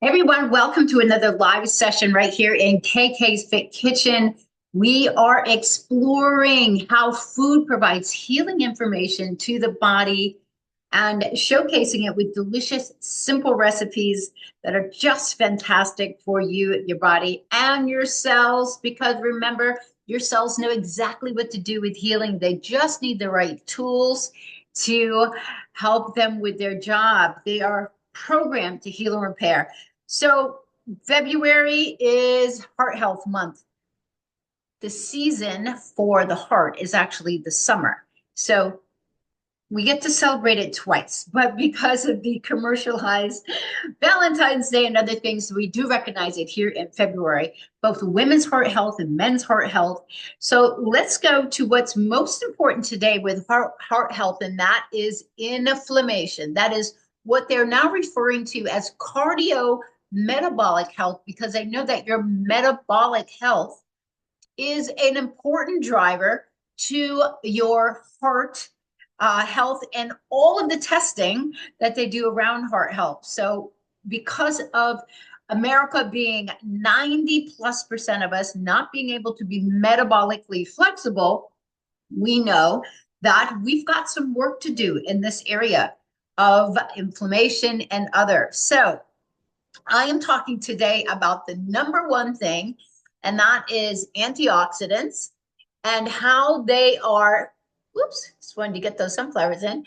Everyone, welcome to another live session right here in KK's Fit Kitchen. We are exploring how food provides healing information to the body and showcasing it with delicious, simple recipes that are just fantastic for you, your body, and your cells. Because remember, your cells know exactly what to do with healing. They just need the right tools to help them with their job. They are programmed to heal and repair. So February is Heart Health Month. The season for the heart is actually the summer. So we get to celebrate it twice, but because of the commercialized Valentine's Day and other things, we do recognize it here in February, both women's heart health and men's heart health. So let's go to what's most important today with heart health, and that is inflammation. That is what they're now referring to as cardio metabolic health, because I know that your metabolic health is an important driver to your heart health and all of the testing that they do around heart health. So because of America being 90+% of us not being able to be metabolically flexible, we know that we've got some work to do in this area of inflammation and other. So I am talking today about the number one thing, and that is antioxidants and how they are, whoops, just wanted to get those sunflowers in,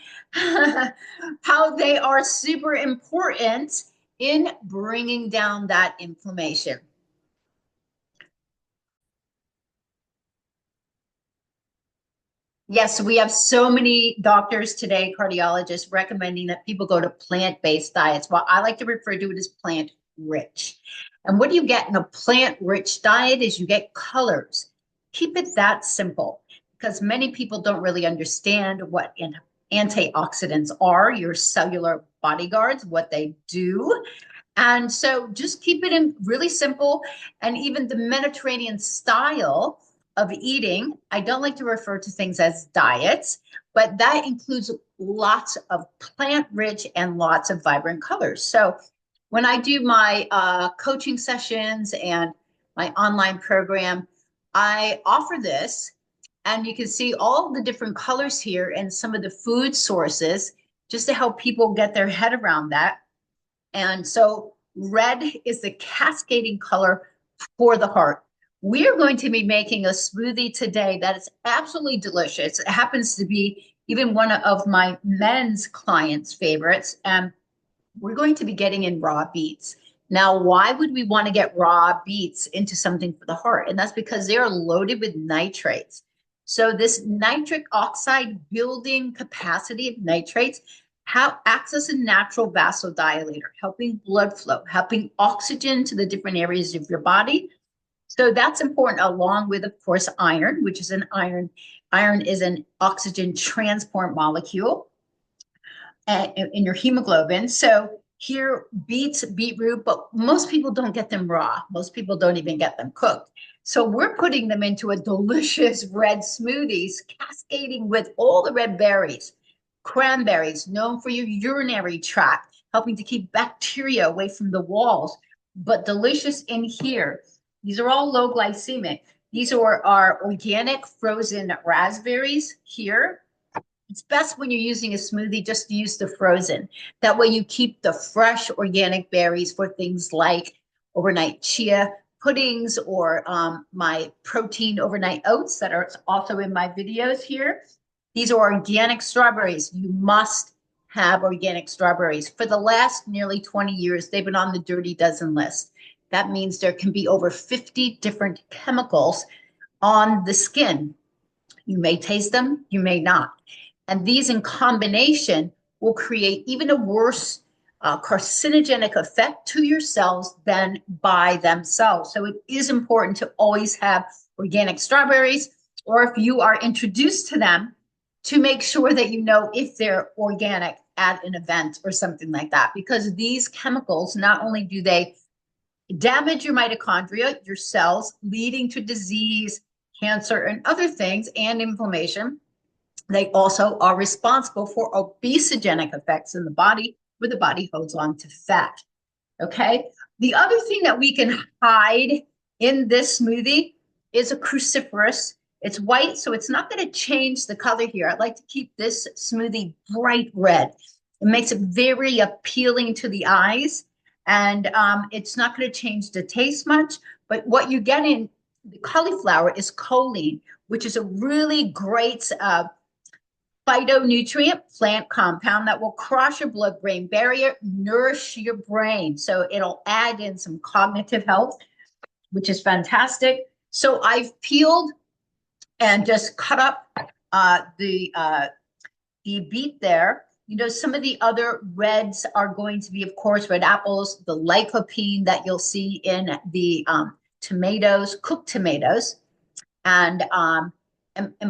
how they are super important in bringing down that inflammation. Yes, we have so many doctors today, cardiologists, recommending that people go to plant-based diets. Well, I like to refer to it as plant-rich. And what you get in a plant-rich diet is you get colors. Keep it that simple, because many people don't really understand what antioxidants are, your cellular bodyguards, what they do. And so just keep it in really simple. And even the Mediterranean style of eating, I don't like to refer to things as diets, but that includes lots of plant rich and lots of vibrant colors. So when I do my coaching sessions and my online program, I offer this, and you can see all the different colors here and some of the food sources just to help people get their head around that. And so red is the cascading color for the heart. We are going to be making a smoothie today that is absolutely delicious. It happens to be even one of my men's clients' favorites. And we're going to be getting in raw beets. Now, why would we want to get raw beets into something for the heart? And that's because they are loaded with nitrates. So this nitric oxide building capacity of nitrates acts as a natural vasodilator, helping blood flow, helping oxygen to the different areas of your body. So that's important, along with, of course, iron, which is iron is an oxygen transport molecule in your hemoglobin. So here, beets, beetroot, but most people don't get them raw. Most people don't even get them cooked. So we're putting them into a delicious red smoothies, cascading with all the red berries. Cranberries, known for your urinary tract, helping to keep bacteria away from the walls, but delicious in here. These are all low glycemic. These are our organic frozen raspberries here. It's best when you're using a smoothie just to use the frozen. That way you keep the fresh organic berries for things like overnight chia puddings or my protein overnight oats that are also in my videos here. These are organic strawberries. You must have organic strawberries. For the last nearly 20 years, they've been on the Dirty Dozen list. That means there can be over 50 different chemicals on the skin. You may taste them, you may not. And these in combination will create even a worse carcinogenic effect to your cells than by themselves. So it is important to always have organic strawberries, or if you are introduced to them, to make sure that you know if they're organic at an event or something like that, because these chemicals, not only do they damage your mitochondria, your cells, leading to disease, cancer, and other things, and inflammation, they also are responsible for obesogenic effects in the body, where the body holds on to fat. Okay. The other thing that we can hide in this smoothie is a cruciferous. It's white, so it's not going to change the color here. I'd like to keep this smoothie bright red. It makes it very appealing to the eyes, and it's not going to change the taste much. But what you get in the cauliflower is choline, which is a really great phytonutrient plant compound that will cross your blood-brain barrier, nourish your brain. So it'll add in some cognitive health, which is fantastic. So I've peeled and just cut up the beet there. You know, some of the other reds are going to be, of course, red apples, the lycopene that you'll see in the tomatoes, cooked tomatoes. And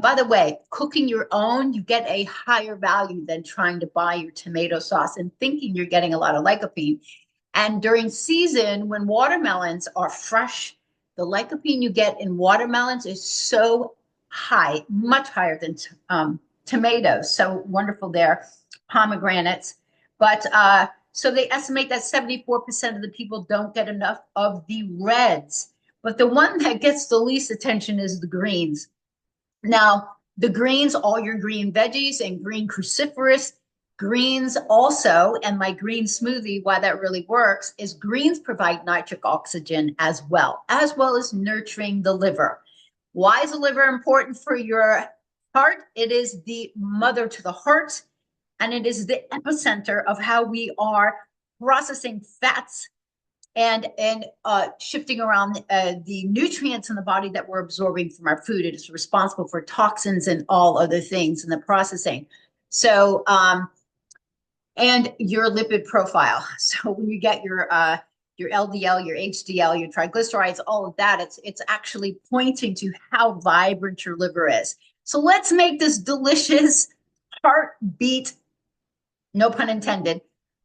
by the way, cooking your own, you get a higher value than trying to buy your tomato sauce and thinking you're getting a lot of lycopene. And during season, when watermelons are fresh, the lycopene you get in watermelons is so high, much higher than tomatoes. So wonderful there. Pomegranates. But so they estimate that 74% of the people don't get enough of the reds. But the one that gets the least attention is the greens. Now, the greens, all your green veggies and green cruciferous greens also, and my green smoothie, why that really works, is greens provide nitric oxygen as well as nurturing the liver. Why is the liver important for your heart? It is the mother to the heart, and it is the epicenter of how we are processing fats and shifting around the nutrients in the body that we're absorbing from our food. It is responsible for toxins and all other things in the processing. So, and your lipid profile. So when you get your LDL, your HDL, your triglycerides, all of that, it's actually pointing to how vibrant your liver is. So let's make this delicious heartbeat, no pun intended,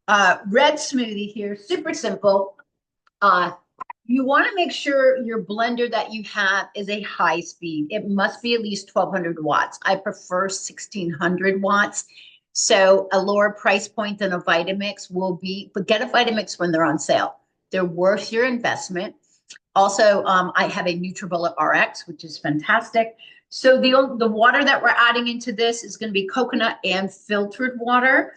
red smoothie here. Super simple. You want to make sure your blender that you have is a high speed. It must be at least 1200 watts. I prefer 1600 watts. So a lower price point than a Vitamix will be, but get a Vitamix when they're on sale. They're worth your investment. Also, I have a NutriBullet RX, which is fantastic. So the water that we're adding into this is going to be coconut and filtered water.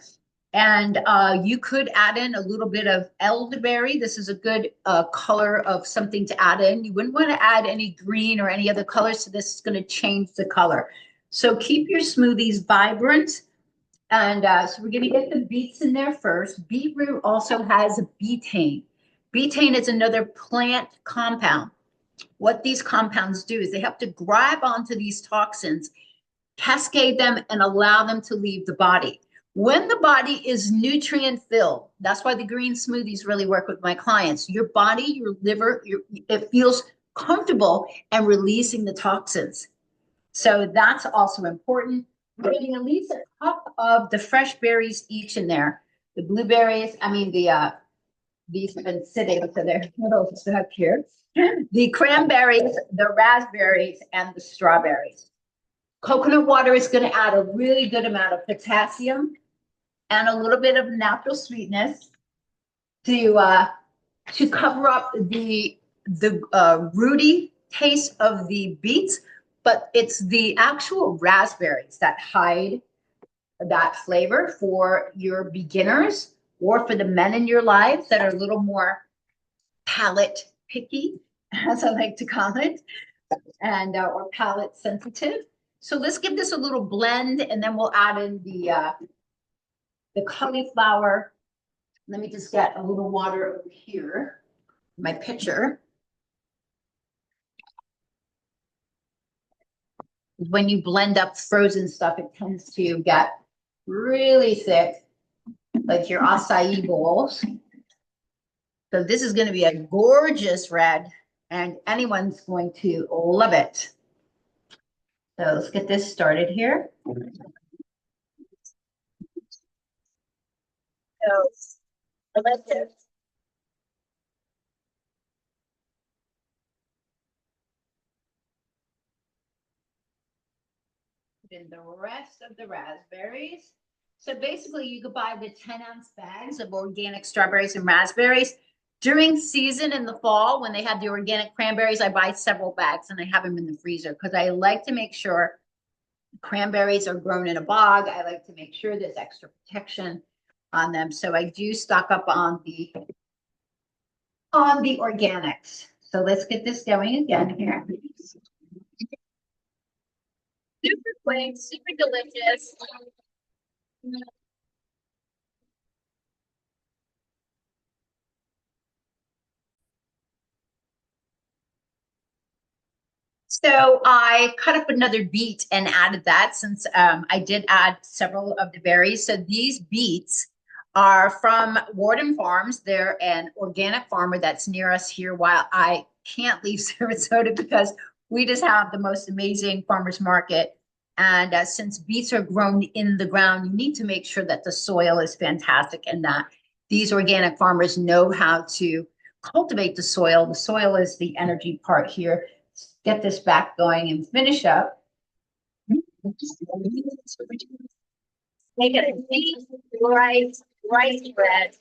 And you could add in a little bit of elderberry. This is a good color of something to add in. You wouldn't want to add any green or any other color, so this is going to change the color. So keep your smoothies vibrant. And so we're going to get the beets in there first. Beetroot also has betaine. Betaine is another plant compound. What these compounds do is they have to grab onto these toxins, cascade them, and allow them to leave the body. When the body is nutrient filled, that's why the green smoothies really work with my clients. Your body, your liver, it feels comfortable and releasing the toxins. So that's also important. We're getting at least a cup of the fresh berries each in there. The blueberries, these have been sitting, so they're a little stuck here. The cranberries, the raspberries, and the strawberries. Coconut water is going to add a really good amount of potassium and a little bit of natural sweetness to cover up the rooty taste of the beets, but it's the actual raspberries that hide that flavor for your beginners or for the men in your lives that are a little more palate picky, as I like to call it, and or palate sensitive. So let's give this a little blend, and then we'll add in the cauliflower. Let me just get a little water over here, my pitcher. When you blend up frozen stuff, it tends to get really thick, like your acai bowls. So this is going to be a gorgeous red, and anyone's going to love it. So let's get this started here. So let's just put in the rest of the raspberries. So basically you could buy the 10-ounce bags of organic strawberries and raspberries. During season in the fall, when they have the organic cranberries, I buy several bags and I have them in the freezer because I like to make sure cranberries are grown in a bog. I like to make sure there's extra protection on them. So I do stock up on the organics. So let's get this going again here. Super quick, super delicious. So I cut up another beet and added that since I did add several of the berries. So these beets are from Warden Farms. They're an organic farmer that's near us here. While I can't leave Sarasota because we just have the most amazing farmers market. And since beets are grown in the ground, you need to make sure that the soil is fantastic and that these organic farmers know how to cultivate the soil. The soil is the energy part here. Get this back going and finish up. Make it a deep rice bread.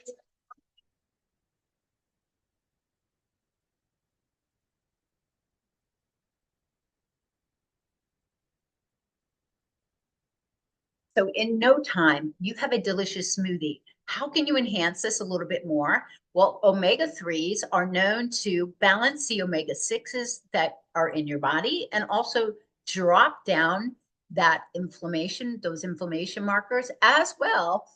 So in no time, you have a delicious smoothie. How can you enhance this a little bit more? Well, omega-3s are known to balance the omega-6s that are in your body and also drop down that inflammation, those inflammation markers, as well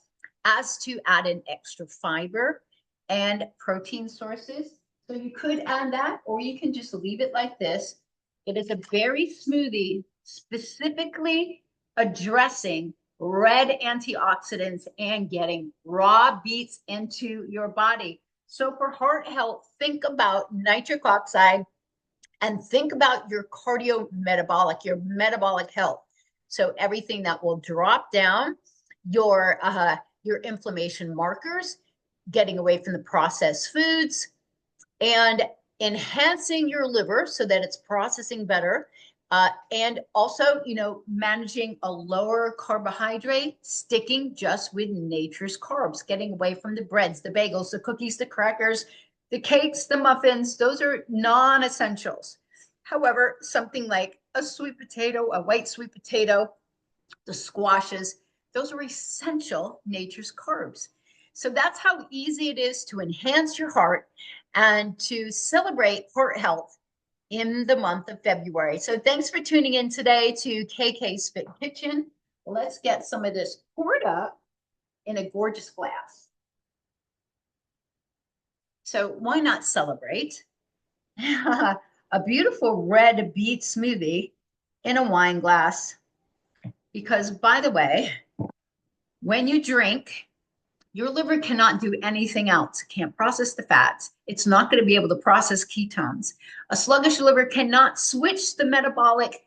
as to add in extra fiber and protein sources. So you could add that, or you can just leave it like this. It is a berry smoothie specifically addressing red antioxidants and getting raw beets into your body. So for heart health, think about nitric oxide and think about your your metabolic health. So everything that will drop down your inflammation markers, getting away from the processed foods, and enhancing your liver so that it's processing better. And also, managing a lower carbohydrate, sticking just with nature's carbs, getting away from the breads, the bagels, the cookies, the crackers, the cakes, the muffins. Those are non-essentials. However, something like a sweet potato, a white sweet potato, the squashes, those are essential nature's carbs. So that's how easy it is to enhance your heart and to celebrate heart health in the month of February. So thanks for tuning in today to KK's Fit Kitchen. Let's get some of this poured up in a gorgeous glass. So why not celebrate a beautiful red beet smoothie in a wine glass? Because by the way, when you drink, your liver cannot do anything else. It can't process the fats. It's not going to be able to process ketones. A sluggish liver cannot switch the metabolic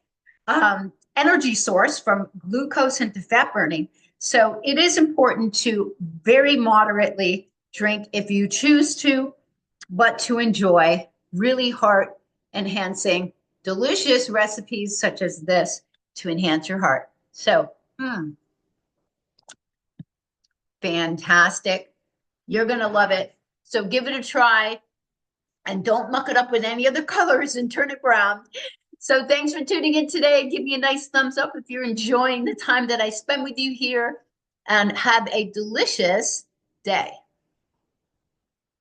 energy source from glucose into fat burning. So it is important to very moderately drink if you choose to, but to enjoy really heart enhancing, delicious recipes such as this to enhance your heart. So, fantastic. You're going to love it. So give it a try and don't muck it up with any other colors and turn it brown. So thanks for tuning in today. Give me a nice thumbs up if you're enjoying the time that I spend with you here and have a delicious day.